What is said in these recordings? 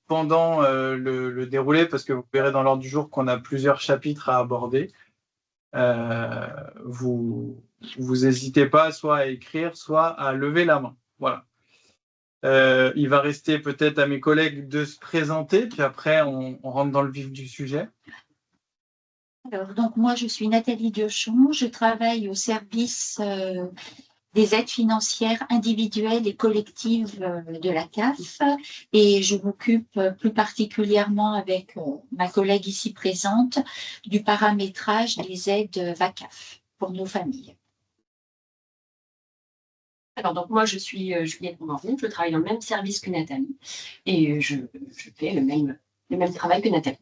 pendant le déroulé, parce que vous verrez dans l'ordre du jour qu'on a plusieurs chapitres à aborder. Vous n'hésitez pas soit à écrire, soit à lever la main. Voilà. Il va rester peut-être à mes collègues de se présenter, puis après on rentre dans le vif du sujet. Alors, donc moi, je suis Nathalie Diochon, je travaille au service des aides financières individuelles et collectives de la CAF et je m'occupe plus particulièrement avec ma collègue ici présente du paramétrage des aides VACAF pour nos familles. Alors, donc moi, je suis Juliette Morin, je travaille dans le même service que Nathalie et je fais le même travail que Nathalie.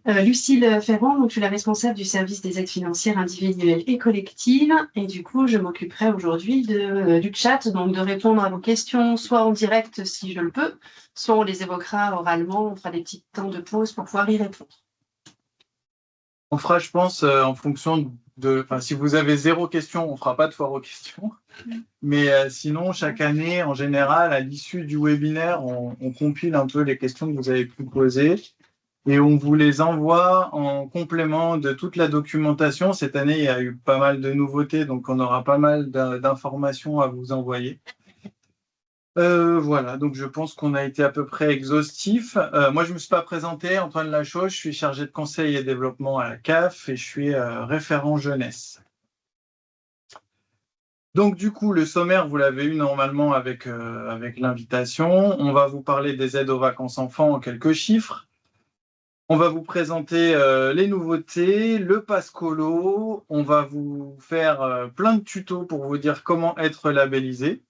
Lucille Ferrand, donc je suis la responsable du service des aides financières individuelles et collectives et du coup je m'occuperai aujourd'hui du chat, donc de répondre à vos questions soit en direct si je le peux, soit on les évoquera oralement, on fera des petits temps de pause pour pouvoir y répondre. On fera, je pense, en fonction de... Enfin, si vous avez 0 question, on ne fera pas de foire aux questions. Mais sinon, chaque année, en général, à l'issue du webinaire, on compile un peu les questions que vous avez pu poser et on vous les envoie en complément de toute la documentation. Cette année, il y a eu pas mal de nouveautés, donc on aura pas mal d'informations à vous envoyer. Voilà, donc je pense qu'on a été à peu près exhaustif. Moi, je ne me suis pas présenté, Antoine Lachaud, je suis chargé de conseil et développement à la CAF et je suis référent jeunesse. Donc du coup, le sommaire, vous l'avez eu normalement avec l'invitation. On va vous parler des aides aux vacances enfants en quelques chiffres. On va vous présenter les nouveautés, le pass colo. On va vous faire plein de tutos pour vous dire comment être labellisé.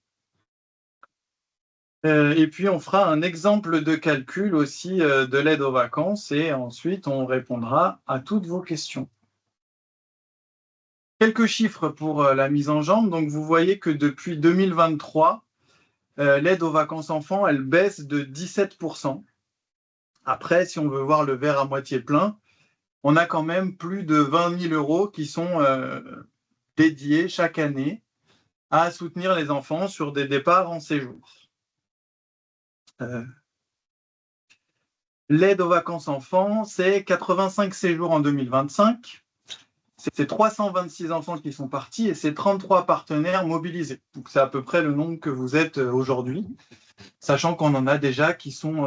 Et puis, on fera un exemple de calcul aussi de l'aide aux vacances et ensuite, on répondra à toutes vos questions. Quelques chiffres pour la mise en jambe. Donc, vous voyez que depuis 2023, l'aide aux vacances enfants, elle baisse de 17%. Après, si on veut voir le verre à moitié plein, on a quand même plus de 20 000 € qui sont dédiés chaque année à soutenir les enfants sur des départs en séjour. L'aide aux vacances enfants, c'est 85 séjours en 2025. C'est 326 enfants qui sont partis et c'est 33 partenaires mobilisés. Donc c'est à peu près le nombre que vous êtes aujourd'hui, sachant qu'on en a déjà qui sont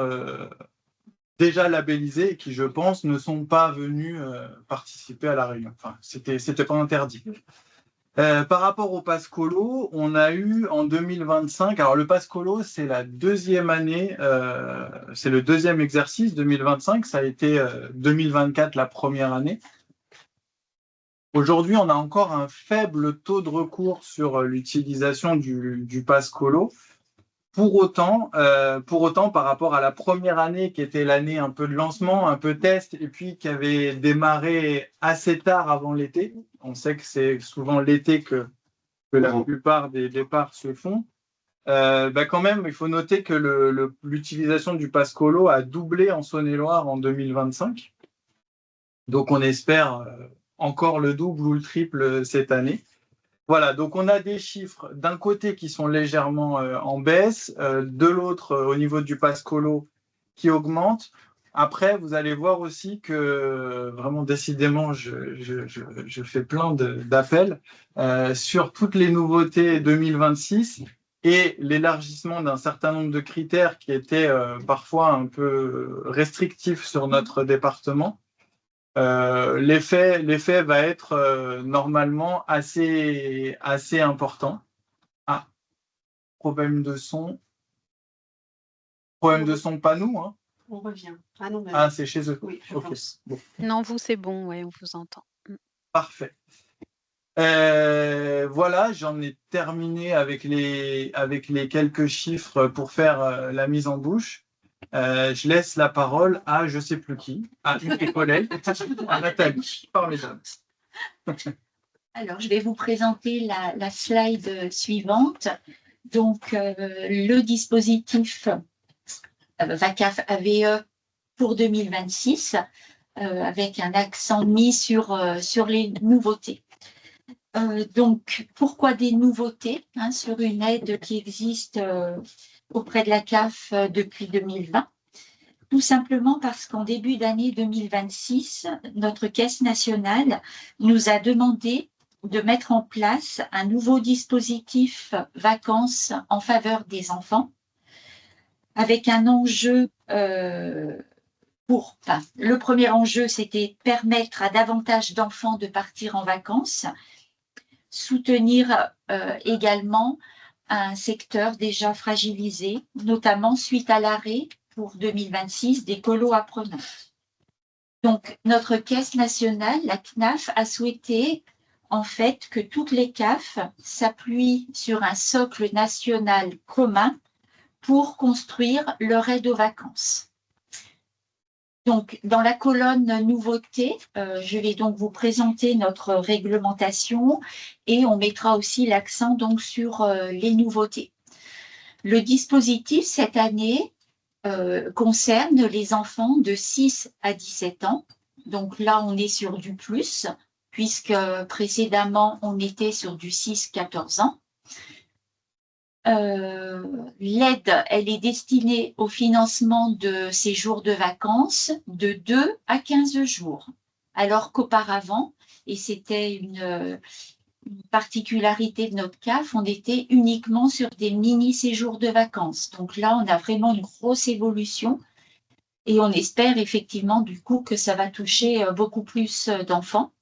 déjà labellisés et qui, je pense, ne sont pas venus participer à la réunion. Enfin, c'était pas interdit. Par rapport au pass colo, on a eu en 2025, alors le pass colo, c'est la deuxième année, c'est le deuxième exercice, 2025, ça a été 2024 la première année. Aujourd'hui, on a encore un faible taux de recours sur l'utilisation du pass colo. Pour autant, par rapport à la première année, qui était l'année un peu de lancement, un peu test, et puis qui avait démarré assez tard avant l'été, on sait que c'est souvent l'été que la plupart des départs se font, quand même, il faut noter que l'utilisation du pass colo a doublé en Saône-et-Loire en 2025. Donc, on espère encore le double ou le triple cette année. Voilà, donc on a des chiffres d'un côté qui sont légèrement en baisse, de l'autre au niveau du pass colo qui augmente. Après, vous allez voir aussi que vraiment décidément, je fais plein d'appels sur toutes les nouveautés 2026 et l'élargissement d'un certain nombre de critères qui étaient parfois un peu restrictifs sur notre département. L'effet va être normalement assez important. Ah, problème de son. Problème de son, pas nous, hein. On revient. Ah non, Ah, c'est chez eux. Oui, je Ok. pense. Bon. Non, vous, c'est bon, ouais, on vous entend. Parfait. Voilà, j'en ai terminé avec les quelques chiffres pour faire la mise en bouche. Je laisse la parole à je ne sais plus qui, à une des collègues, à Nathalie. Parlez-en. Alors, je vais vous présenter la slide suivante. Donc, le dispositif VACAF AVE pour 2026, avec un accent mis sur les nouveautés. Donc, pourquoi des nouveautés sur une aide qui existe auprès de la CAF depuis 2020? Tout simplement parce qu'en début d'année 2026, notre Caisse nationale nous a demandé de mettre en place un nouveau dispositif vacances en faveur des enfants, avec un enjeu le premier enjeu, c'était permettre à davantage d'enfants de partir en vacances, soutenir également un secteur déjà fragilisé, notamment suite à l'arrêt pour 2026 des colos apprenants. Donc, notre caisse nationale, la CNAF, a souhaité en fait que toutes les CAF s'appuient sur un socle national commun pour construire leur aide aux vacances. Donc, dans la colonne nouveautés, je vais donc vous présenter notre réglementation et on mettra aussi l'accent donc sur les nouveautés. Le dispositif cette année concerne les enfants de 6 à 17 ans. Donc là, on est sur du plus, puisque précédemment, on était sur du 6-14 ans. L'aide, elle est destinée au financement de séjours de vacances de 2 à 15 jours, alors qu'auparavant, et c'était une particularité de notre CAF, on était uniquement sur des mini-séjours de vacances. Donc là, on a vraiment une grosse évolution et on espère effectivement du coup que ça va toucher beaucoup plus d'enfants.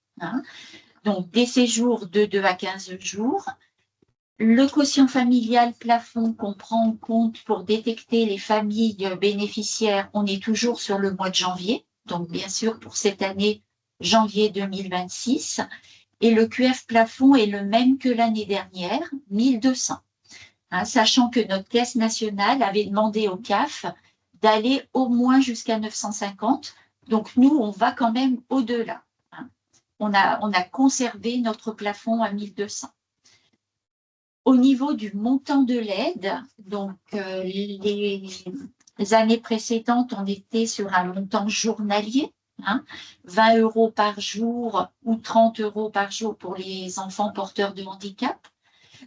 Donc des séjours de 2 à 15 jours. Le quotient familial plafond qu'on prend en compte pour détecter les familles bénéficiaires, on est toujours sur le mois de janvier. Donc, bien sûr, pour cette année, janvier 2026. Et le QF plafond est le même que l'année dernière, 1200. Sachant que notre caisse nationale avait demandé au CAF d'aller au moins jusqu'à 950. Donc, nous, on va quand même au-delà. On a conservé notre plafond à 1200. Au niveau du montant de l'aide, donc les années précédentes, on était sur un montant journalier, 20 € par jour ou 30 € par jour pour les enfants porteurs de handicap.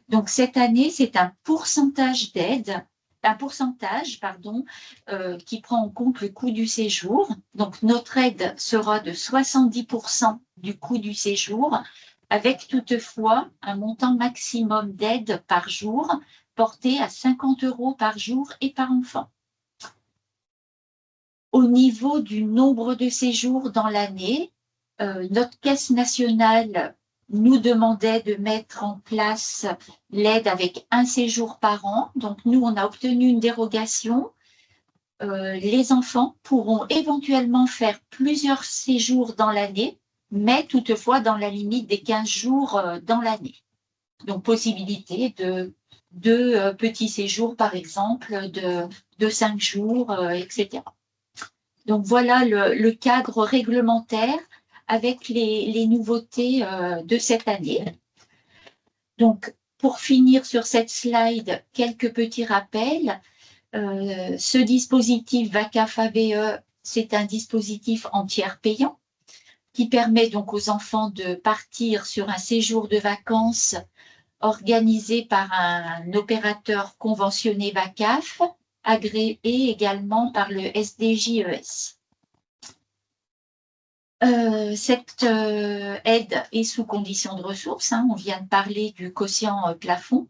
Donc cette année, c'est un pourcentage d'aide, qui prend en compte le coût du séjour. Donc notre aide sera de 70% du coût du séjour, avec toutefois un montant maximum d'aide par jour porté à 50 € par jour et par enfant. Au niveau du nombre de séjours dans l'année, notre caisse nationale nous demandait de mettre en place l'aide avec un séjour par an. Donc, nous, on a obtenu une dérogation. Les enfants pourront éventuellement faire plusieurs séjours dans l'année, mais toutefois dans la limite des 15 jours dans l'année. Donc, possibilité de 2 petits séjours, par exemple, de 5 jours, etc. Donc, voilà le cadre réglementaire avec les nouveautés de cette année. Donc, pour finir sur cette slide, quelques petits rappels. Ce dispositif VACAF-AVE, c'est un dispositif en tiers payant qui permet donc aux enfants de partir sur un séjour de vacances organisé par un opérateur conventionné VACAF, agréé également par le SDJES. Cette aide est sous condition de ressources. On vient de parler du quotient plafond.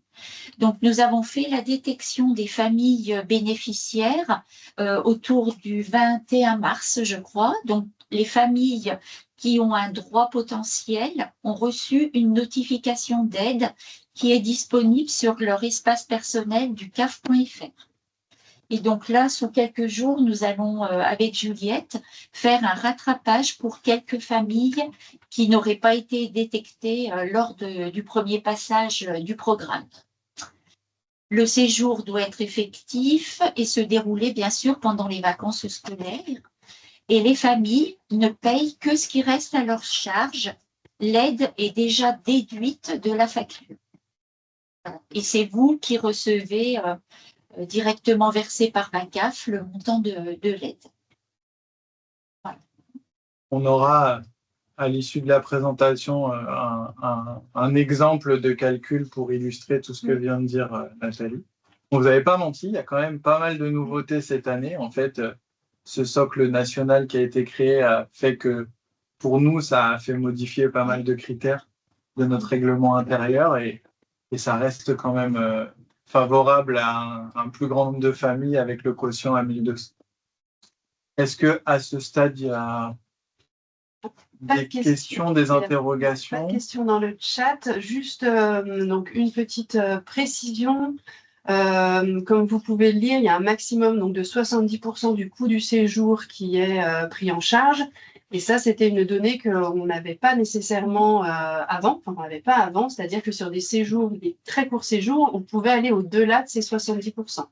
Donc, nous avons fait la détection des familles bénéficiaires autour du 21 mars, je crois. Donc, les familles qui ont un droit potentiel ont reçu une notification d'aide qui est disponible sur leur espace personnel du CAF.fr. Et donc là, sous quelques jours, nous allons, avec Juliette, faire un rattrapage pour quelques familles qui n'auraient pas été détectées lors du premier passage du programme. Le séjour doit être effectif et se dérouler, bien sûr, pendant les vacances scolaires. Et les familles ne payent que ce qui reste à leur charge. L'aide est déjà déduite de la facture. Et c'est vous qui recevez directement versé par VACAF le montant de l'aide. Voilà. On aura à l'issue de la présentation un exemple de calcul pour illustrer tout ce que vient de dire Nathalie. Bon, vous n'avez pas menti, il y a quand même pas mal de nouveautés cette année. En fait, ce socle national qui a été créé a fait que, pour nous, ça a fait modifier pas mal de critères de notre règlement intérieur et ça reste quand même favorable à un plus grand nombre de familles avec le quotient à 1200. Est-ce qu'à ce stade, il y a des questions, des interrogations? Pas de questions dans le chat, juste donc une petite précision. Comme vous pouvez le lire, il y a un maximum donc, de 70% du coût du séjour qui est pris en charge. Et ça, c'était une donnée qu'on n'avait pas nécessairement avant. Enfin, on n'avait pas avant, c'est-à-dire que sur des séjours, des très courts séjours, on pouvait aller au-delà de ces 70%.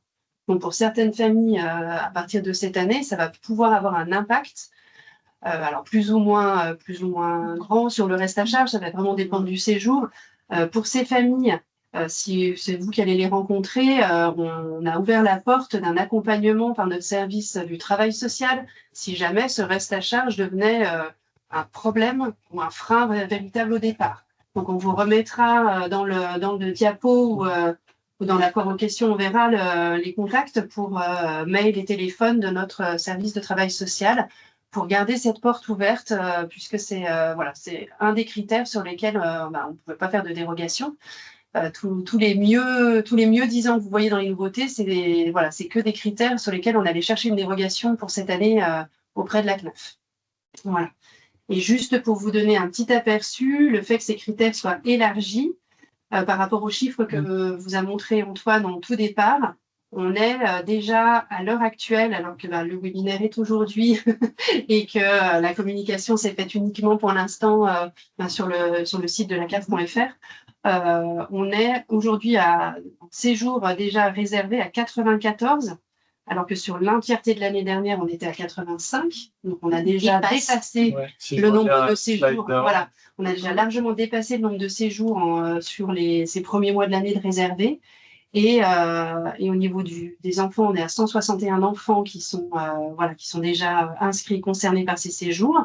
Donc, pour certaines familles, à partir de cette année, ça va pouvoir avoir un impact. Alors, plus ou moins grand sur le reste à charge, ça va vraiment dépendre du séjour. Pour ces familles, si c'est vous qui allez les rencontrer, on a ouvert la porte d'un accompagnement par notre service du travail social si jamais ce reste à charge devenait un problème ou un frein véritable au départ. Donc, on vous remettra dans le diapo ou dans l'accord aux questions, on verra les contacts pour mail et téléphone de notre service de travail social pour garder cette porte ouverte, puisque c'est un des critères sur lesquels on ne pouvait pas faire de dérogation. Tous les mieux disants que vous voyez dans les nouveautés, c'est que des critères sur lesquels on allait chercher une dérogation pour cette année auprès de la CNAF. Voilà. Et juste pour vous donner un petit aperçu, le fait que ces critères soient élargis par rapport aux chiffres que vous a montré Antoine en tout départ, on est déjà à l'heure actuelle, alors que le webinaire est aujourd'hui et que la communication s'est faite uniquement pour l'instant sur le site de la CAF.fr, on est aujourd'hui à séjour déjà réservé à 94, alors que sur l'entièreté de l'année dernière, on était à 85. Donc, on a déjà dépassé le nombre de séjours. Voilà, on a déjà largement dépassé le nombre de séjours sur ces premiers mois de l'année de réservés. Et au niveau des enfants, on est à 161 enfants qui sont déjà inscrits, concernés par ces séjours,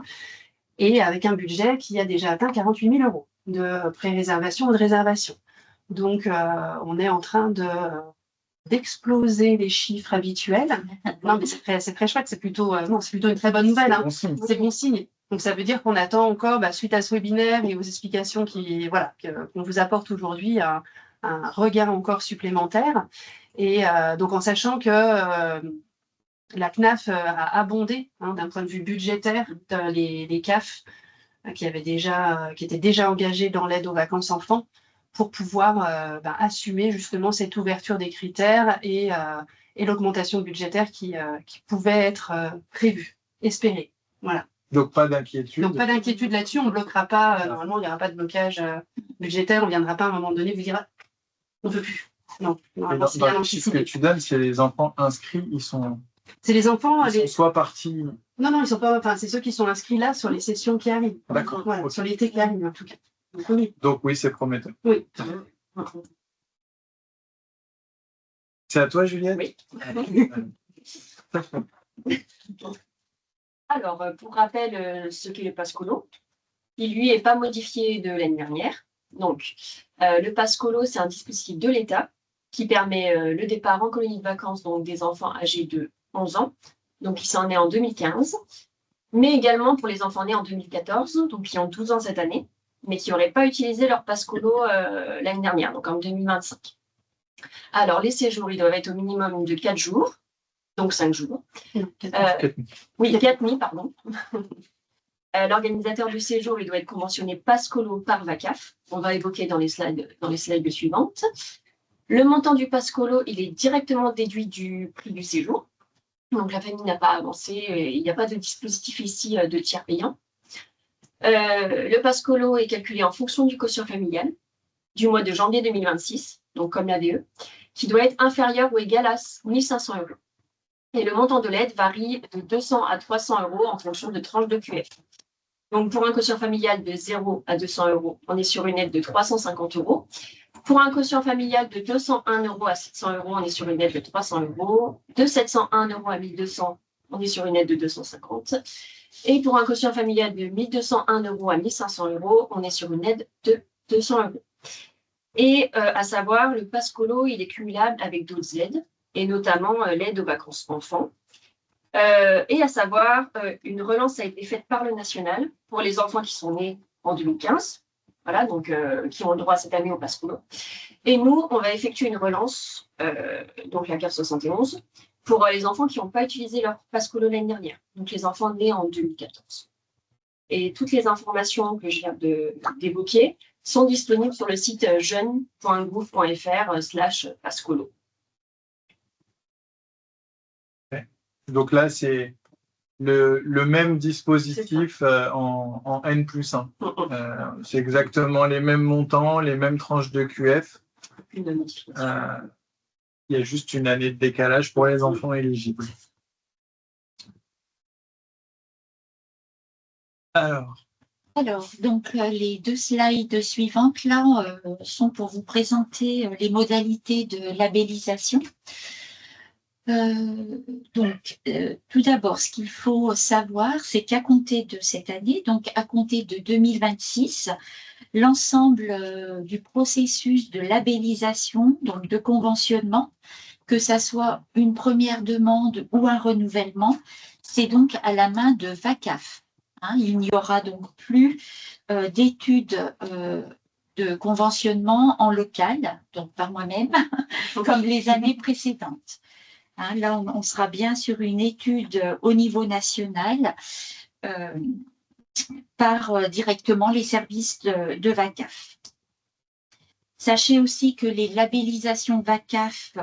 et avec un budget qui a déjà atteint 48 000 € de pré-réservation ou de réservation. Donc, on est en train d'exploser les chiffres habituels. Non, mais c'est très chouette, c'est plutôt une très bonne nouvelle. Hein. C'est bon signe. Donc, ça veut dire qu'on attend encore, suite à ce webinaire et aux explications qu'on vous apporte aujourd'hui, un regard encore supplémentaire. Et donc, en sachant que la CNAF a abondé, d'un point de vue budgétaire, les CAF qui étaient déjà engagés dans l'aide aux vacances enfants pour pouvoir assumer justement cette ouverture des critères et l'augmentation budgétaire qui pouvait être prévue, espérée. Voilà. Donc, pas d'inquiétude. Donc, pas d'inquiétude là-dessus. On ne bloquera pas. Normalement, il n'y aura pas de blocage budgétaire. On ne viendra pas à un moment donné vous dire on ne peut plus. Non. Dans le chiffre que tu donnes, c'est les enfants inscrits, c'est les enfants. Ils sont soit partis. Non, ils sont pas. Enfin, c'est ceux qui sont inscrits là sur les sessions qui arrivent. D'accord. Voilà, sur l'été qui arrive en tout cas. Donc oui, c'est prometteur. Oui. C'est à toi, Juliette? Oui. Alors, pour rappel, ce qu'est le pass colo, il lui est pas modifié de l'année dernière. Donc, le pass colo, c'est un dispositif de l'État qui permet le départ en colonie de vacances donc des enfants âgés de 11 ans, donc qui sont nés en 2015, mais également pour les enfants nés en 2014, donc qui ont 12 ans cette année, mais qui n'auraient pas utilisé leur pass colo l'année dernière, donc en 2025. Alors, les séjours, ils doivent être au minimum de 4 jours, donc 5 jours. 4 nuits, pardon. L'organisateur du séjour, il doit être conventionné pass colo par VACAF. On va évoquer dans les slides suivantes. Le montant du pass colo, il est directement déduit du prix du séjour. Donc, la famille n'a pas avancé. Il n'y a pas de dispositif ici de tiers payant. Le pass colo est calculé en fonction du quotient familial du mois de janvier 2026, donc comme l'ADE, qui doit être inférieur ou égal à 1 500 €. Et le montant de l'aide varie de 200 à 300 € en fonction de tranches de QF. Donc, pour un quotient familial de 0 à 200 €, on est sur une aide de 350 €. Pour un quotient familial de 201 € à 700 €, on est sur une aide de 300 €. De 701 € à 1200, on est sur une aide de 250. Et pour un quotient familial de 1 201 € à 1 500 €, on est sur une aide de 200 €. Et à savoir, le pass colo, il est cumulable avec d'autres aides, et notamment l'aide aux vacances enfants. Et à savoir, une relance a été faite par le national pour les enfants qui sont nés en 2015, voilà, donc qui ont le droit cette année au pass colo. Et nous, on va effectuer une relance, donc la CAF 71, pour les enfants qui n'ont pas utilisé leur pass colo l'année dernière, donc les enfants nés en 2014. Et toutes les informations que je viens d'évoquer sont disponibles sur le site jeune.gouv.fr/passcolo. Donc là, c'est le même dispositif en N+1. C'est exactement les mêmes montants, les mêmes tranches de QF. Une modification. Il y a juste une année de décalage pour les enfants éligibles. Alors, donc les 2 slides suivantes là sont pour vous présenter les modalités de labellisation. Tout d'abord, ce qu'il faut savoir, c'est qu'à compter de cette année, donc à compter de 2026, l'ensemble du processus de labellisation, donc de conventionnement, que ça soit une première demande ou un renouvellement, c'est donc à la main de VACAF. Il n'y aura donc plus d'études de conventionnement en local, donc par moi-même, comme les années précédentes. Là, on sera bien sur une étude au niveau national par directement les services de VACAF. Sachez aussi que les labellisations VACAF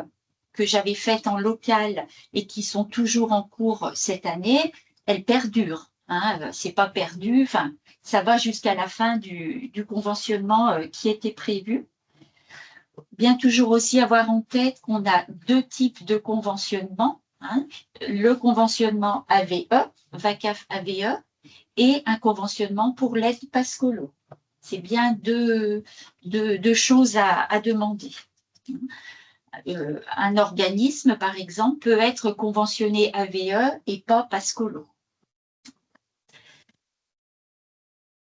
que j'avais faites en local et qui sont toujours en cours cette année, elles perdurent. C'est pas perdu, enfin, ça va jusqu'à la fin du conventionnement qui était prévu. Bien toujours aussi avoir en tête qu'on a 2 types de conventionnement. Le conventionnement AVE, VACAF AVE, et un conventionnement pour l'aide pass colo. C'est bien deux choses à demander. Un organisme, par exemple, peut être conventionné AVE et pas pass colo.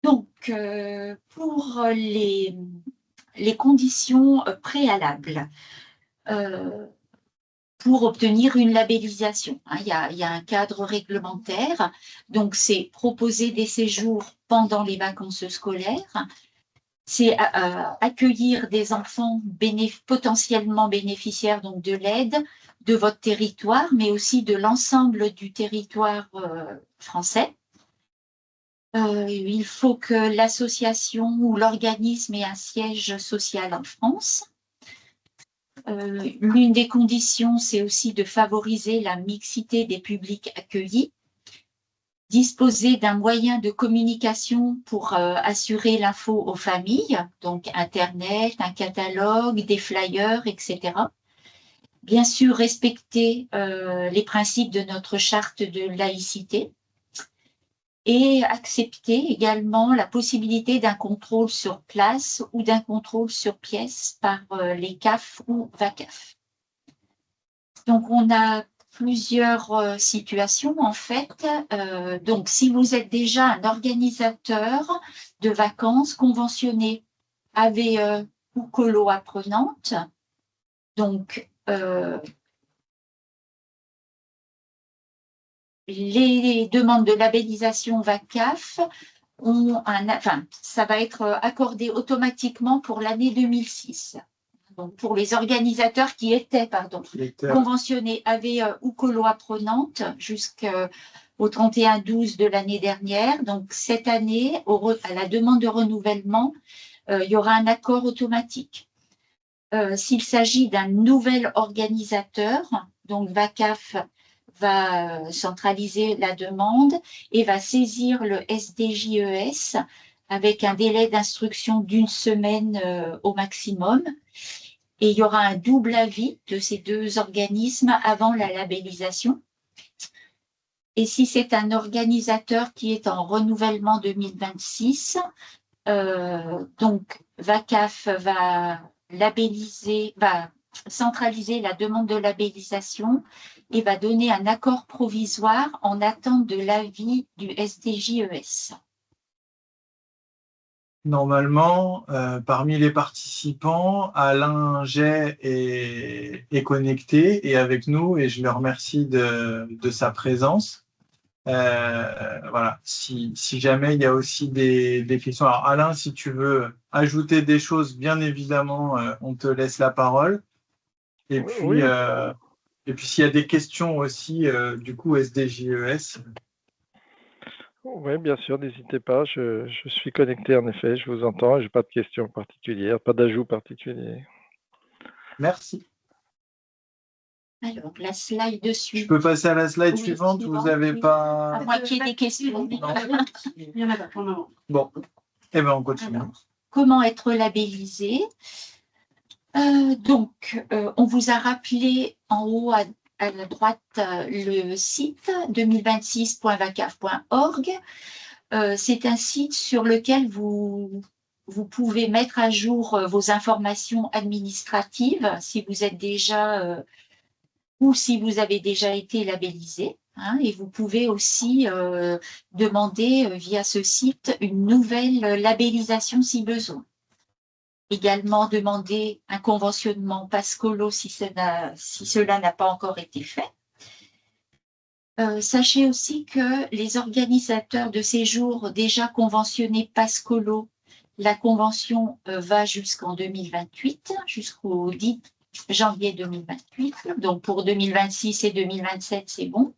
Donc, pour les conditions préalables pour obtenir une labellisation. Il y a un cadre réglementaire, donc c'est proposer des séjours pendant les vacances scolaires, c'est accueillir des enfants potentiellement bénéficiaires donc de l'aide de votre territoire, mais aussi de l'ensemble du territoire français. Il faut que l'association ou l'organisme ait un siège social en France. L'une des conditions, c'est aussi de favoriser la mixité des publics accueillis, disposer d'un moyen de communication pour assurer l'info aux familles, donc Internet, un catalogue, des flyers, etc. Bien sûr, respecter les principes de notre charte de laïcité et accepter également la possibilité d'un contrôle sur place ou d'un contrôle sur pièce par les CAF ou VACAF. Donc, on a plusieurs situations en fait. Donc, si vous êtes déjà un organisateur de vacances conventionné AVE ou colo apprenante, donc les demandes de labellisation VACAF ça va être accordé automatiquement pour l'année 2006. Donc pour les organisateurs qui étaient conventionnés AVE ou colo apprenante jusqu'au 31/12 de l'année dernière. Donc cette année, à la demande de renouvellement, il y aura un accord automatique. S'il s'agit d'un nouvel organisateur, donc VACAF va centraliser la demande et va saisir le SDJES avec un délai d'instruction d'1 semaine au maximum. Et il y aura un double avis de ces 2 organismes avant la labellisation. Et si c'est un organisateur qui est en renouvellement 2026, donc VACAF va centraliser la demande de labellisation et va donner un accord provisoire en attente de l'avis du SDJES. Normalement, parmi les participants, Alain Jay est connecté et avec nous et je le remercie de sa présence. Voilà, si jamais il y a aussi des questions. Alors Alain, si tu veux ajouter des choses, bien évidemment, on te laisse la parole. Et puis, Oui, s'il y a des questions aussi, du coup, SDJES. oui, bien sûr, n'hésitez pas. Je suis connecté en effet, je vous entends. Je n'ai pas de questions particulières, pas d'ajout particulier. Merci. Alors, la slide Je suivante. peux passer à la slide Oui, suivante. Vous suivante, n'avez oui. pas. À moins qu'il y ait des questions. Non. Il n'y en a pas pour le moment. Bon, eh bien, on continue. Alors, comment être labellisé? On vous a rappelé en haut à la droite le site 2026.vacaf.org. C'est un site sur lequel vous pouvez mettre à jour vos informations administratives si vous êtes déjà ou si vous avez déjà été labellisé. Et vous pouvez aussi demander via ce site une nouvelle labellisation si besoin. Également demander un conventionnement Pascolo si cela n'a pas encore été fait. Sachez aussi que les organisateurs de séjours déjà conventionnés Pascolo, la convention va jusqu'en 2028, jusqu'au 10 janvier 2028. Donc pour 2026 et 2027, c'est bon.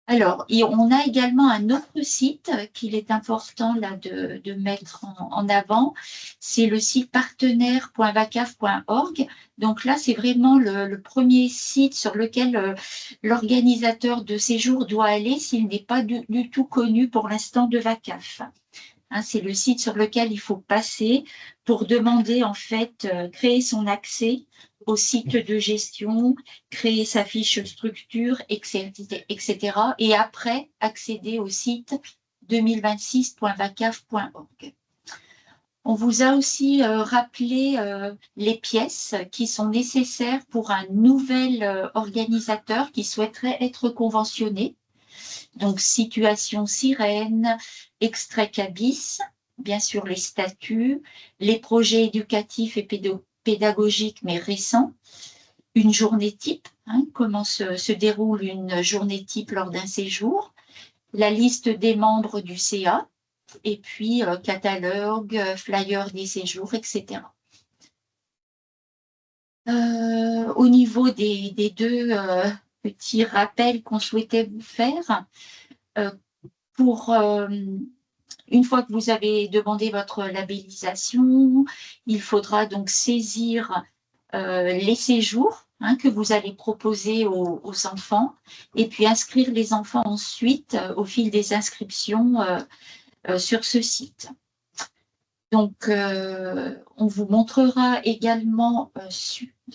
Alors, on a également un autre site qu'il est important là, de mettre en avant. C'est le site partenaire.vacaf.org. Donc là, c'est vraiment le premier site sur lequel l'organisateur de séjour doit aller s'il n'est pas du tout connu pour l'instant de VACAF. C'est le site sur lequel il faut passer pour demander, en fait, créer son accès au site de gestion, créer sa fiche structure, etc. Et après, accéder au site 2026.vacaf.org. On vous a aussi rappelé les pièces qui sont nécessaires pour un nouvel organisateur qui souhaiterait être conventionné. Donc, situation sirène, extrait CABIS, bien sûr les statuts, les projets éducatifs et pédagogiques mais récents, une journée type, comment se déroule une journée type lors d'un séjour, la liste des membres du CA, et puis catalogue, flyer des séjours, etc. Au niveau des deux petits rappels qu'on souhaitait vous faire, une fois que vous avez demandé votre labellisation, il faudra donc saisir les séjours que vous allez proposer aux enfants et puis inscrire les enfants ensuite au fil des inscriptions sur ce site. Donc, on vous montrera également,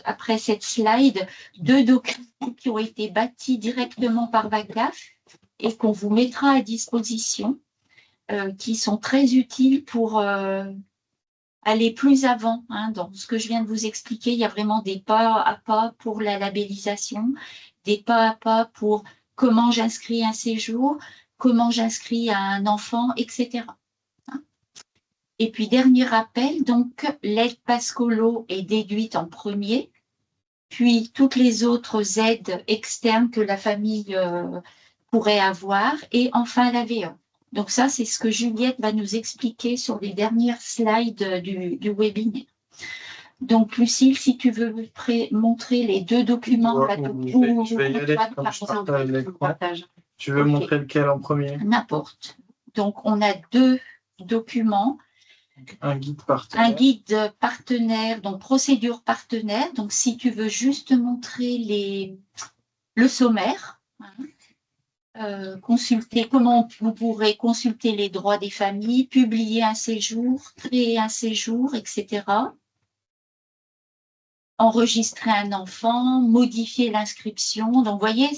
après cette slide, 2 documents qui ont été bâtis directement par VACAF et qu'on vous mettra à disposition, qui sont très utiles pour aller plus avant. Dans ce que je viens de vous expliquer, il y a vraiment des pas à pas pour la labellisation, des pas à pas pour comment j'inscris un séjour, comment j'inscris un enfant, etc. Et puis, dernier rappel, donc, l'aide Pascolo est déduite en premier, puis toutes les autres aides externes que la famille pourrait avoir, et enfin la VE. Donc ça, c'est ce que Juliette va nous expliquer sur les dernières slides du webinaire. Donc, Lucille, si tu veux montrer les 2 documents. Je vais y aller comme je partage l'écran. Tu veux montrer lequel en premier? N'importe. Donc, on a 2 documents. Un guide partenaire. Un guide partenaire, donc procédure partenaire. Donc, si tu veux juste montrer le sommaire, consulter comment vous pourrez consulter les droits des familles, publier un séjour, créer un séjour, etc. Enregistrer un enfant, modifier l'inscription. Donc, vous voyez,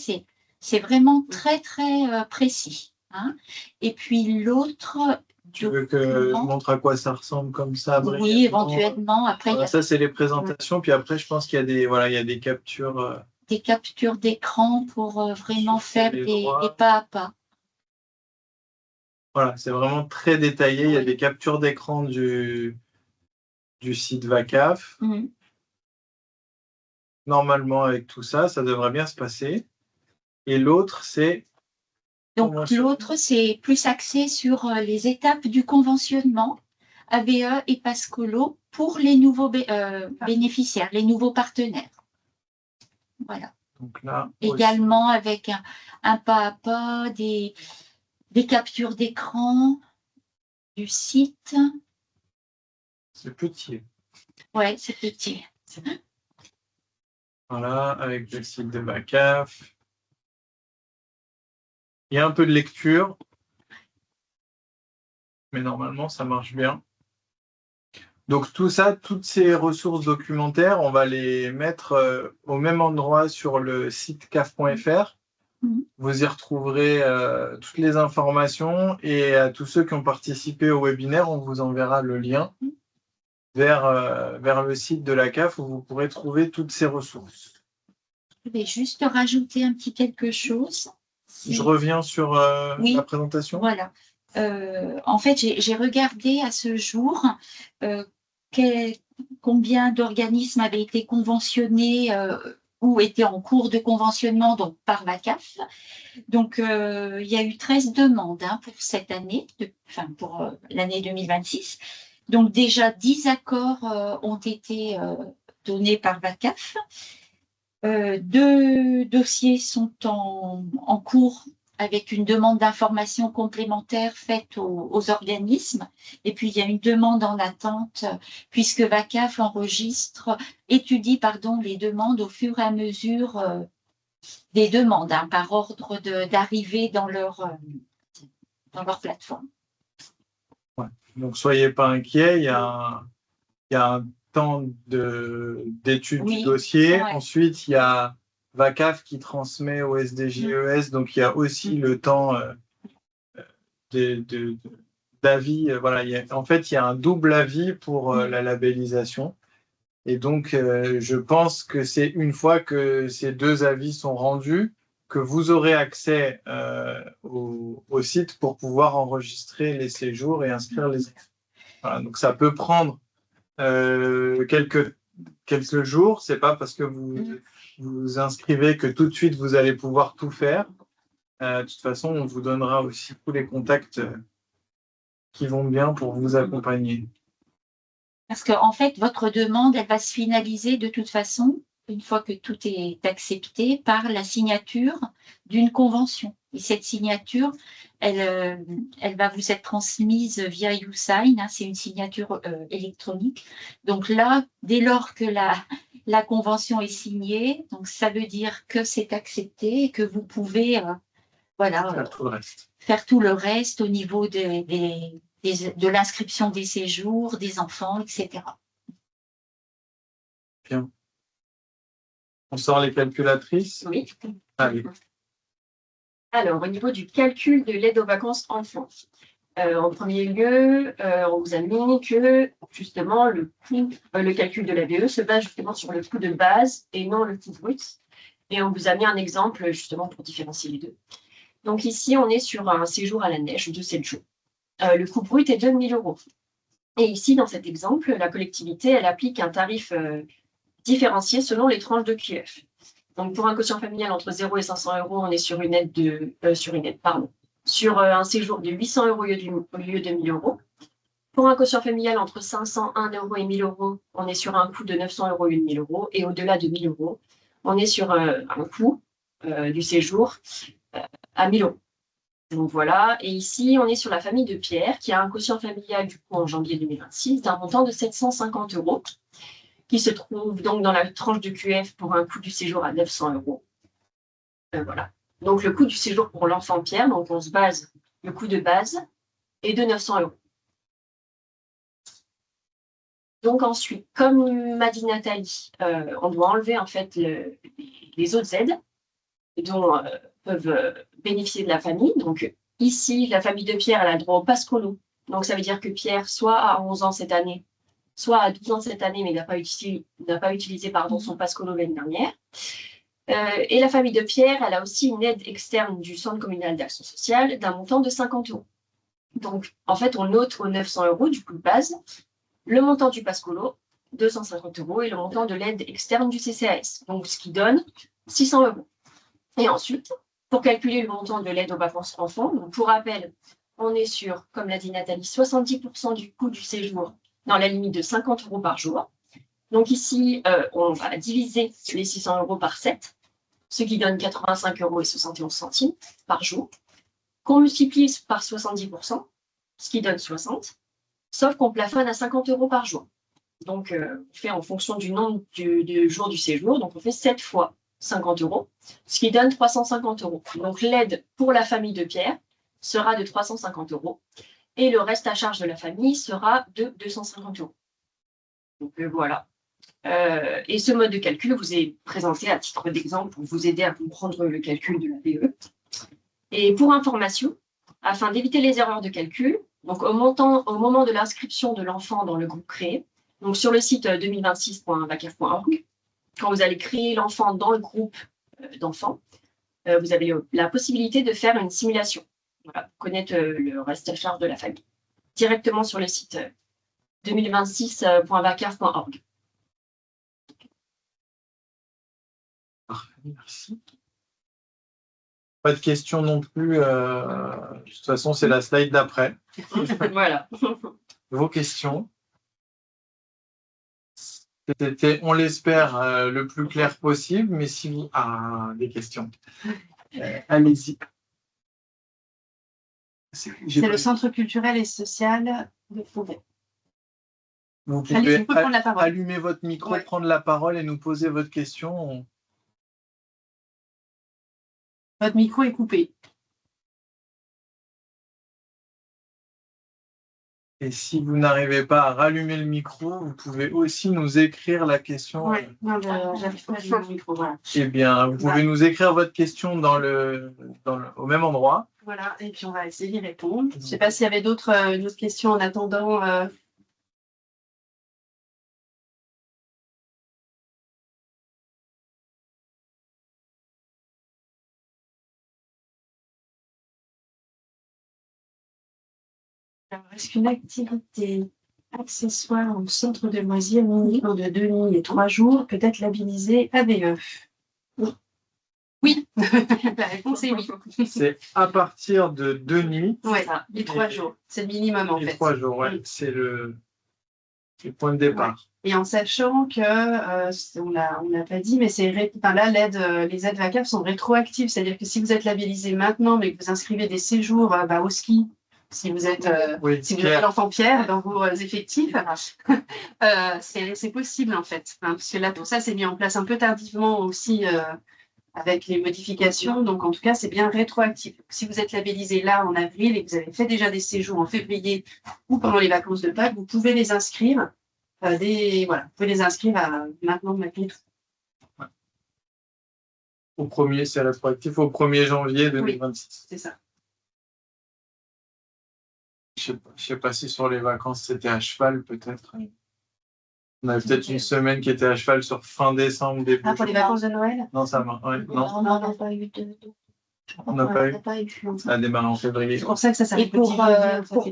c'est vraiment très, très précis. Et puis, l'autre Tu veux que je montre à quoi ça ressemble comme ça? Oui, brièvement éventuellement. Après, il y Voilà, a ça, c'est les présentations. Puis après, je pense qu'il y a des, voilà, il y a des captures. des captures d'écran pour vraiment faire les des droits. pas à pas. Voilà, c'est vraiment très détaillé. Il y a des captures d'écran du site VACAF. Mhm. Normalement, avec tout ça, ça devrait bien se passer. Et l'autre, c'est Donc, convention. l'autre, c'est plus axé sur les étapes du conventionnement ABE et Pascolo pour les nouveaux bénéficiaires, les nouveaux partenaires. Voilà. Donc là, Également avec un pas à pas, des captures d'écran du site. c'est petit. Ouais, c'est petit. Voilà, avec le site de VACAF. Il y a un peu de lecture, mais normalement, ça marche bien. Donc tout ça, toutes ces ressources documentaires, on va les mettre au même endroit sur le site caf.fr. Mhm. Vous y retrouverez toutes les informations et à tous ceux qui ont participé au webinaire, on vous enverra le lien vers le site de la CAF où vous pourrez trouver toutes ces ressources. Je vais juste rajouter un petit quelque chose. Je reviens sur Oui. la présentation. Voilà. En fait, j'ai regardé à ce jour combien d'organismes avaient été conventionnés ou étaient en cours de conventionnement donc par VACAF. Donc, il y a eu 13 demandes pour cette année, pour l'année 2026. Donc, déjà 10 accords ont été donnés par VACAF. 2 dossiers sont en cours avec une demande d'information complémentaire faite aux organismes. Et puis, il y a une demande en attente puisque VACAF étudie les demandes au fur et à mesure des demandes par ordre d'arrivée dans leur plateforme. Ouais. Donc, soyez pas inquiets, il y a un temps d'étude du dossier. Ouais. Ensuite, il y a VACAF qui transmet au SDGES, donc il y a aussi le temps d'avis. Voilà, en fait, il y a un double avis pour la labellisation. Et donc, je pense que c'est une fois que ces 2 avis sont rendus que vous aurez accès au site pour pouvoir enregistrer les séjours et inscrire les enfants. Voilà, donc ça peut prendre quelques jours. C'est pas parce que vous inscrivez que tout de suite vous allez pouvoir tout faire. De toute façon, on vous donnera aussi tous les contacts qui vont bien pour vous accompagner. Parce qu'en fait, votre demande, elle va se finaliser de toute façon, une fois que tout est accepté, par la signature d'une convention. Et cette signature, elle va vous être transmise via YouSign, c'est une signature électronique. Donc là, dès lors que la convention est signée, donc ça veut dire que c'est accepté et que vous pouvez faire tout le reste au niveau de l'inscription des séjours, des enfants, etc. Bien. On sort les calculatrices? Oui. Allez. Alors, au niveau du calcul de l'aide aux vacances enfants, en premier lieu, on vous a mis que justement le calcul de l'ABE se base justement sur le coût de base et non le coût brut. Et on vous a mis un exemple justement pour différencier les deux. Donc ici, on est sur un séjour à la neige de 7 jours. Le coût brut est de 1 000 €. Et ici, dans cet exemple, la collectivité, elle applique un tarif différencié selon les tranches de QF. Donc, pour un quotient familial entre 0 et 500 €, on est sur une aide sur un séjour de 800 € au lieu de 1 000 €. Pour un quotient familial entre 501 € et 1 000 €, on est sur un coût de 900 € au lieu de 1 000 €. Et au-delà de 1 000 €, on est sur un coût du séjour à 1 000 €. Donc voilà, et ici, on est sur la famille de Pierre, qui a un quotient familial du coup en janvier 2026 d'un montant de 750 €, qui se trouve donc dans la tranche de QF pour un coût du séjour à 900 €. Voilà. Donc le coût du séjour pour l'enfant Pierre, donc on se base, le coût de base est de 900 €. Donc ensuite, comme m'a dit Nathalie, on doit enlever en fait les autres aides dont peuvent bénéficier de la famille. Donc ici, la famille de Pierre, elle a le droit au Pascolo Donc, ça veut dire que Pierre, soit a 11 ans cette année, soit a 12 ans cette année, mais n'a pas utilisé son passe colo l'année dernière. Et la famille de Pierre, elle a aussi une aide externe du Centre communal d'action sociale d'un montant de 50 €. Donc, en fait, on note aux 900 € du coût de base le montant du passe colo, 250 €, et le montant de l'aide externe du CCAS, donc ce qui donne 600 €. Et ensuite, pour calculer le montant de l'aide aux vacances enfants, donc pour rappel, on est sur, comme l'a dit Nathalie, 70% du coût du séjour dans la limite de 50 € par jour. Donc ici, on va diviser les 600 € par 7, ce qui donne 85,71 € par jour, qu'on multiplie par 70%, ce qui donne 60, sauf qu'on plafonne à 50 € par jour. Donc, on fait en fonction du nombre de jours du séjour, donc on fait 7 fois 50 €, ce qui donne 350 €. Donc, l'aide pour la famille de Pierre sera de 350 € et le reste à charge de la famille sera de 250 €. Donc, voilà. Et ce mode de calcul vous est présenté à titre d'exemple pour vous aider à comprendre le calcul de la PE. Et pour information, afin d'éviter les erreurs de calcul, donc au moment de l'inscription de l'enfant dans le groupe créé, donc sur le site 2026.vacaf.org, quand vous allez créer l'enfant dans le groupe d'enfants, vous avez la possibilité de faire une simulation, voilà, pour connaître le reste à charge de la famille, directement sur le site 2026.vacaf.org. Merci. Pas de questions non plus. De toute façon, c'est la slide d'après. Voilà. Vos questions. C'était, on l'espère, le plus clair possible, mais si vous... Ah, des questions. Allez-y. C'est le Centre culturel et social de Fauvet. Vous Allez, pouvez vous pouvez prendre la parole. allumer votre micro, Ouais. prendre la parole et nous poser votre question. Votre micro est coupé. Et si vous n'arrivez pas à rallumer le micro, vous pouvez aussi nous écrire la question. Oui, non, j'arrive pas à allumer le micro. Voilà. Eh bien, vous pouvez nous écrire votre question au même endroit. Voilà, et puis on va essayer d'y répondre. Je ne sais pas s'il y avait d'autres questions en attendant. Alors, est-ce qu'une activité accessoire au centre de loisirs minimum de 2 nuits et 3 jours peut être labellisée ABE? Oui. La réponse est oui. C'est à partir de 2 nuits. Oui, et 3 jours. C'est le minimum en fait. 3 jours, ouais. C'est le point de départ. Ouais. Et en sachant que, on l'a pas dit, mais là, les aides VACAF sont rétroactives. C'est-à-dire que si vous êtes labellisé maintenant, mais que vous inscrivez des séjours au ski, si vous êtes si vous avez l'enfant Pierre dans vos effectifs, c'est possible en fait. Hein, parce que là, tout ça s'est mis en place un peu tardivement aussi avec les modifications. Donc, en tout cas, c'est bien rétroactif. Si vous êtes labellisé là en avril et que vous avez fait déjà des séjours en février ou pendant les vacances de Pâques, vous pouvez les inscrire. Vous pouvez les inscrire maintenant malgré tout. Ouais. C'est rétroactif au 1er janvier 2026. Oui, c'est ça. Je sais pas si sur les vacances c'était à cheval peut-être. On avait peut-être une semaine qui était à cheval sur fin décembre, début. Ah, pour les vacances de Noël? Non, ça va. Ouais, non. On n'en a pas eu On n'a pas eu. Ça a démarré en février. C'est pour ça que ça s'arrête. Et pour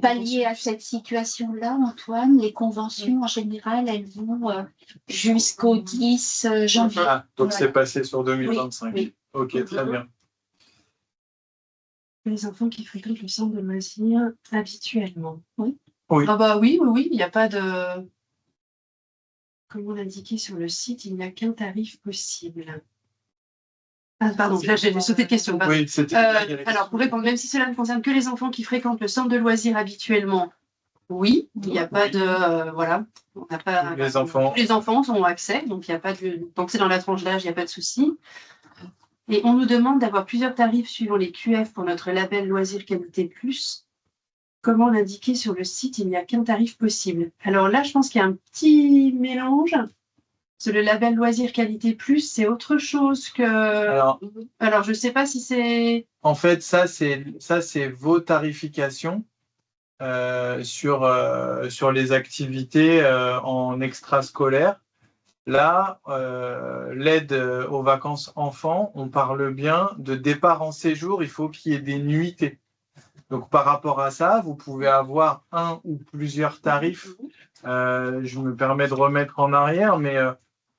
pallier à cette situation-là, Antoine, les conventions en général, elles vont jusqu'au 10 janvier. Ah, donc c'est passé sur 2025. Oui. Ok, très bien. Les enfants qui fréquentent le centre de loisirs habituellement. Oui. Oui. Ah bah oui, il n'y a pas de. Comme on l'indiquait sur le site, il n'y a qu'un tarif possible. Ah, pardon, là j'ai sauté de question. Pardon. Oui, c'était. Alors, pour répondre, même si cela ne concerne que les enfants qui fréquentent le centre de loisirs habituellement, oui, il n'y a pas de. Voilà. On n'a pas. Les enfants. Tous les enfants ont accès, donc il n'y a pas de. Tant que c'est dans la tranche d'âge, il n'y a pas de souci. Et on nous demande d'avoir plusieurs tarifs suivant les QF pour notre label Loisirs Qualité Plus. Comment l'indiquer sur le site, il n'y a qu'un tarif possible. Alors là, je pense qu'il y a un petit mélange. Parce que le label Loisirs Qualité Plus, c'est autre chose que... Alors je ne sais pas si c'est... En fait, ça, c'est vos tarifications. sur les activités en extrascolaire. Là, l'aide aux vacances enfants, on parle bien de départ en séjour, il faut qu'il y ait des nuitées. Donc, par rapport à ça, vous pouvez avoir un ou plusieurs tarifs. Je me permets de remettre en arrière, mais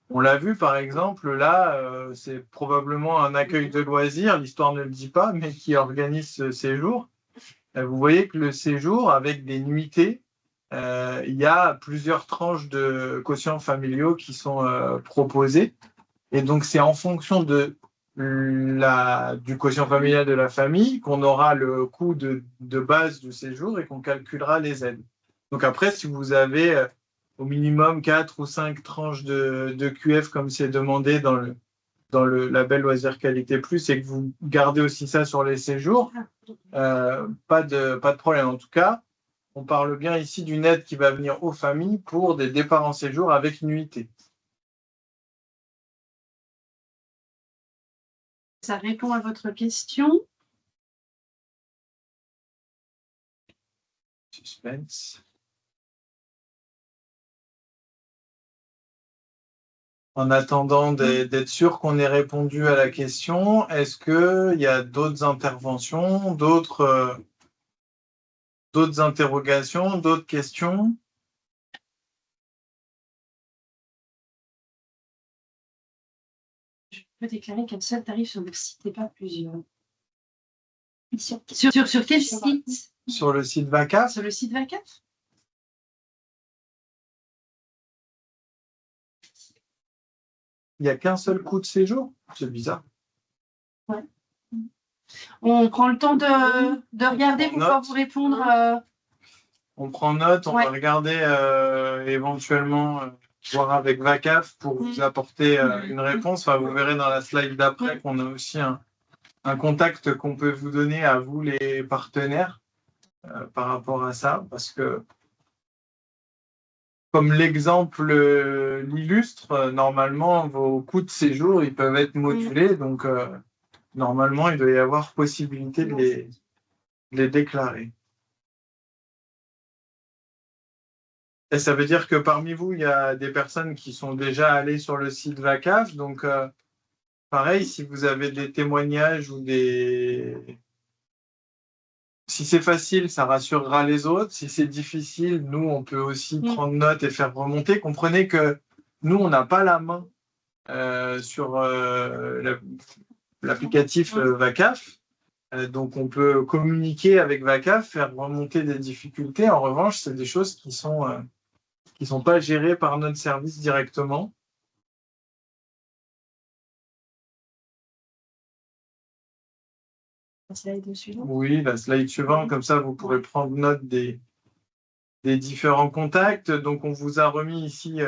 on l'a vu, par exemple, là, c'est probablement un accueil de loisirs, l'histoire ne le dit pas, mais qui organise ce séjour. Vous voyez que le séjour, avec des nuitées, il y a plusieurs tranches de quotients familiaux qui sont proposées. Et donc, c'est en fonction du quotient familial de la famille qu'on aura le coût de base du séjour et qu'on calculera les aides. Donc après, si vous avez au minimum 4 ou 5 tranches de QF comme c'est demandé dans le label Loisirs Qualité Plus et que vous gardez aussi ça sur les séjours, pas de problème. En tout cas, on parle bien ici d'une aide qui va venir aux familles pour des départs en séjour avec nuitée. Ça répond à votre question. Suspense. En attendant d'être sûr qu'on ait répondu à la question, est-ce qu'il y a d'autres interventions, d'autres interrogations, d'autres questions? Je peux déclarer qu'un seul tarif sur le site et pas plusieurs. Sur quel site? Sur le site VACAF? Sur le site VACAF? Il n'y a qu'un seul coût de séjour? C'est bizarre. Ouais. On prend le temps de regarder pour pouvoir vous répondre. On prend note, on va regarder éventuellement, voir avec VACAF pour vous apporter une réponse. Enfin, vous verrez dans la slide d'après qu'on a aussi un contact qu'on peut vous donner à vous, les partenaires, par rapport à ça. Parce que, comme l'exemple l'illustre, normalement, vos coûts de séjour, ils peuvent être modulés. Donc, normalement, il doit y avoir possibilité de les déclarer. Et ça veut dire que parmi vous, il y a des personnes qui sont déjà allées sur le site VACAF. Donc, pareil, si vous avez des témoignages ou Si c'est facile, ça rassurera les autres. Si c'est difficile, nous, on peut aussi prendre note et faire remonter. Comprenez que nous, on n'a pas la main sur l'applicatif VACAF. Donc, on peut communiquer avec VACAF, faire remonter des difficultés. En revanche, c'est des choses qui sont pas gérées par notre service directement. La slide suivante. Oui, la slide suivante, comme ça vous pourrez prendre note des différents contacts. Donc, on vous a remis ici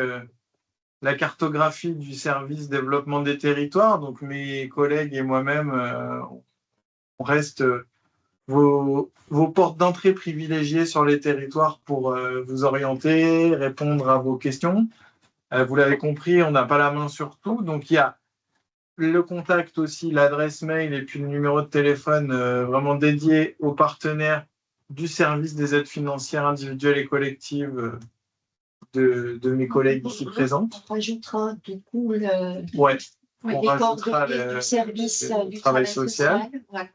la cartographie du service développement des territoires. Donc, mes collègues et moi-même, on reste vos portes d'entrée privilégiées sur les territoires pour vous orienter, répondre à vos questions. Vous l'avez compris, on n'a pas la main sur tout. Donc, il y a le contact aussi, l'adresse mail et puis le numéro de téléphone vraiment dédié aux partenaires du service des aides financières individuelles et collectives de mes collègues ici présentes. On rajoutera du coup on les rajoutera coordonnées du service du travail social. Voilà.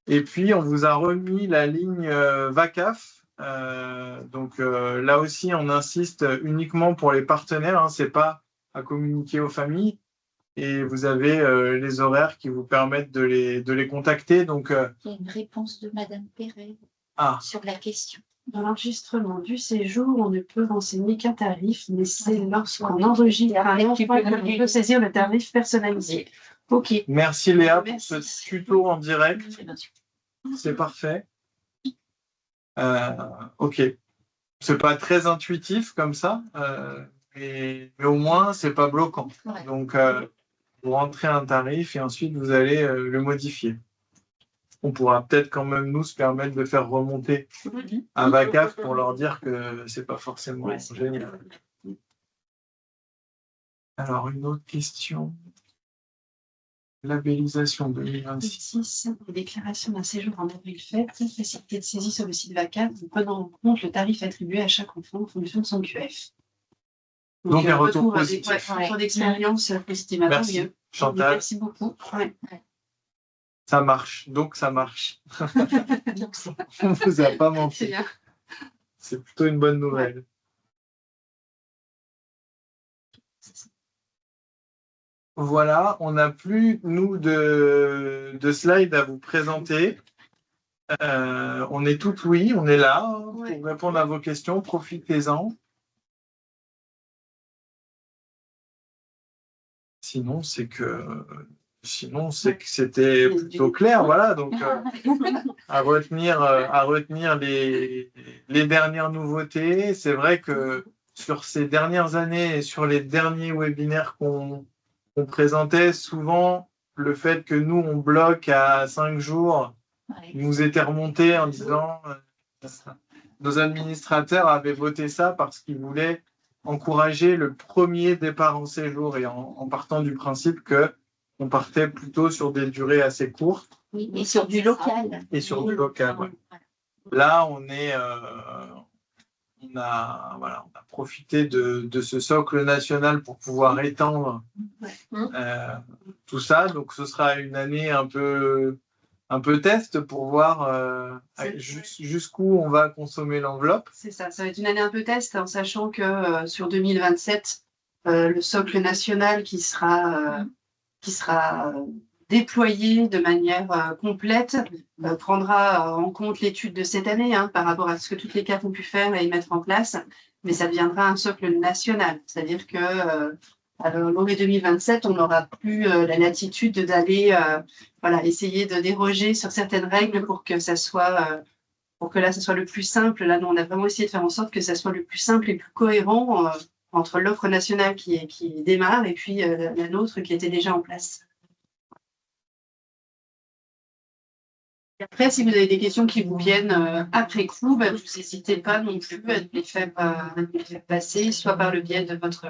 Et puis, on vous a remis la ligne VACAF. Donc, là aussi, on insiste uniquement pour les partenaires. Hein, c'est pas à communiquer aux familles. Et vous avez les horaires qui vous permettent de les contacter. Donc, il y a une réponse de Madame Perret sur la question. Dans l'enregistrement du séjour, on ne peut renseigner qu'un tarif, mais c'est lorsqu'on enregistre un enfant qu'on peut saisir le tarif personnalisé. Ok. Merci Léa pour ce tuto en direct. C'est parfait. Ok. C'est pas très intuitif comme ça, mais au moins c'est pas bloquant. Donc vous rentrez un tarif et ensuite vous allez le modifier. On pourra peut-être quand même nous se permettre de faire remonter à VACAF pour leur dire que c'est pas forcément génial. Alors une autre question. labellisation 2026. 6, déclaration d'un séjour en avril fête, facilité de saisie sur le site VACAF, en prenant en compte le tarif attribué à chaque enfant en fonction de son QF. Donc, un retour retour positif. retour d'expérience positive. Merci, Mieux. Chantal. Merci beaucoup. Ouais. Ça marche, donc ça marche. Donc, c'est On vous a pas C'est menti. bien. C'est plutôt une bonne nouvelle. Voilà, on n'a plus, nous, de slides à vous présenter. On est tout oui, on est là pour répondre à vos questions. Profitez-en. Sinon, c'est que c'était plutôt clair. Voilà, donc à retenir les dernières nouveautés. C'est vrai que sur ces dernières années et sur les derniers webinaires qu'on présentait, souvent le fait que nous on bloque à 5 jours nous était remonté en disant nos administrateurs avaient voté ça parce qu'ils voulaient encourager le premier départ en séjour et en partant du principe que on partait plutôt sur des durées assez courtes. Oui, et sur du local. Et sur du local, ouais. Là, on a profité de ce socle national pour pouvoir étendre tout ça. Donc, ce sera une année un peu test pour voir jusqu'où on va consommer l'enveloppe. C'est ça, ça va être une année un peu test, en sachant que sur 2027, le socle national qui sera déployé de manière complète prendra en compte l'étude de cette année par rapport à ce que toutes les CAF ont pu faire et mettre en place, mais ça deviendra un socle national. C'est-à-dire que l'année 2027, on n'aura plus la latitude d'aller essayer de déroger sur certaines règles pour que ça soit ça soit le plus simple. Là, nous, on a vraiment essayé de faire en sorte que ça soit le plus simple et le plus cohérent entre l'offre nationale qui démarre et puis la nôtre qui était déjà en place. Et après, si vous avez des questions qui vous viennent après coup, vous n'hésitez pas non plus à les faire passer, soit par le biais de votre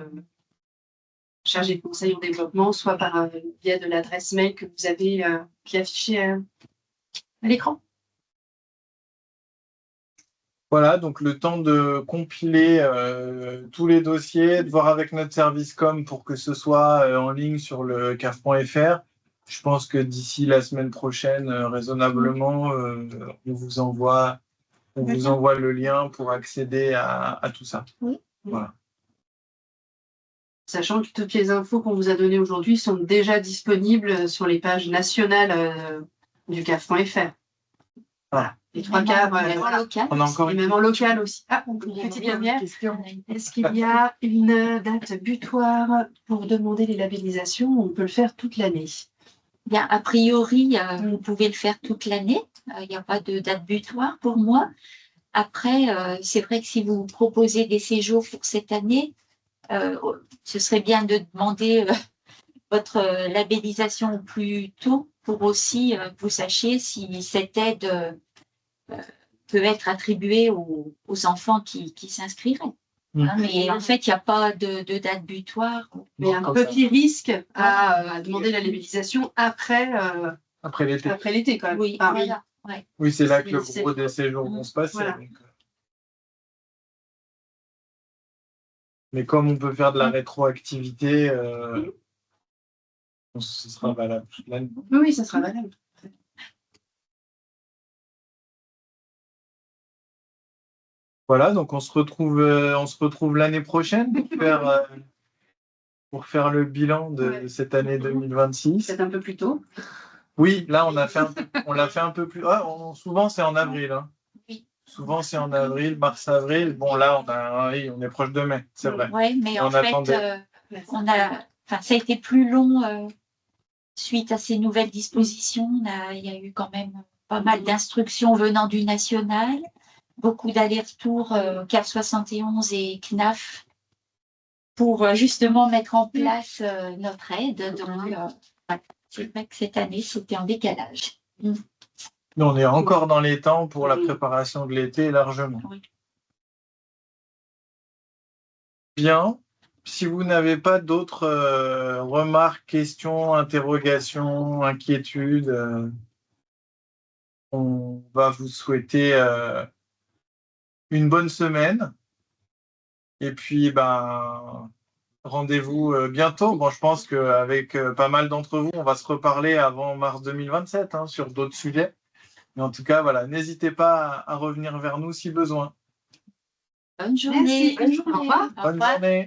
chargé de conseil en développement, soit par le biais de l'adresse mail que vous avez qui est affichée à l'écran. Voilà, donc le temps de compiler tous les dossiers, de voir avec notre service com pour que ce soit en ligne sur le caf.fr. Je pense que d'ici la semaine prochaine, raisonnablement, on vous envoie le lien pour accéder à tout ça. Oui. Voilà. Sachant que toutes les infos qu'on vous a données aujourd'hui sont déjà disponibles sur les pages nationales du caf.fr. Voilà. Les trois quarts. Local. On a encore Et une même en local aussi. Ah, une petite dernière. Est-ce qu'il y a une date butoir pour demander les labellisations? On peut le faire toute l'année. Bien, a priori, vous pouvez le faire toute l'année. Il n'y a pas de date butoir pour moi. Après, c'est vrai que si vous proposez des séjours pour cette année, ce serait bien de demander votre labellisation au plus tôt pour aussi que vous sachiez si cette aide peut être attribuée aux enfants qui s'inscriraient. Mais en fait, il n'y a pas de date butoir. Mais un petit risque à demander la labellisation après l'été. après l'été, quand même. Oui, Ah, voilà. Ouais. Oui, c'est là que le gros des séjours vont se passer. Voilà. Donc. Mais comme on peut faire de la rétroactivité, ce sera valable toute l'année. Oui, ça sera valable. Voilà, donc on se retrouve l'année prochaine pour faire le bilan de cette année 2026. Peut-être un peu plus tôt. Oui, là on l'a fait un peu plus. Souvent c'est en avril. Oui. Souvent c'est en avril, mars-avril. Bon là on est proche de mai, c'est vrai. Oui, mais on en fait, ça a été plus long suite à ces nouvelles dispositions. Il y a eu quand même pas mal d'instructions venant du national, beaucoup d'allers-retours CAF 71 et CNAF pour justement mettre en place notre aide. Donc, c'est vrai que cette année, c'était en décalage. Nous, on est encore dans les temps pour la préparation de l'été largement. Oui. Bien. si vous n'avez pas d'autres remarques, questions, interrogations, inquiétudes, on va vous souhaiter une bonne semaine. Et puis, ben, rendez-vous bientôt. Bon, je pense qu'avec pas mal d'entre vous, on va se reparler avant mars 2027 hein, sur d'autres sujets. Mais en tout cas, voilà, n'hésitez pas à revenir vers nous si besoin. Bonne journée. Merci. Bonne journée. Au revoir. Au Bonne revoir. journée.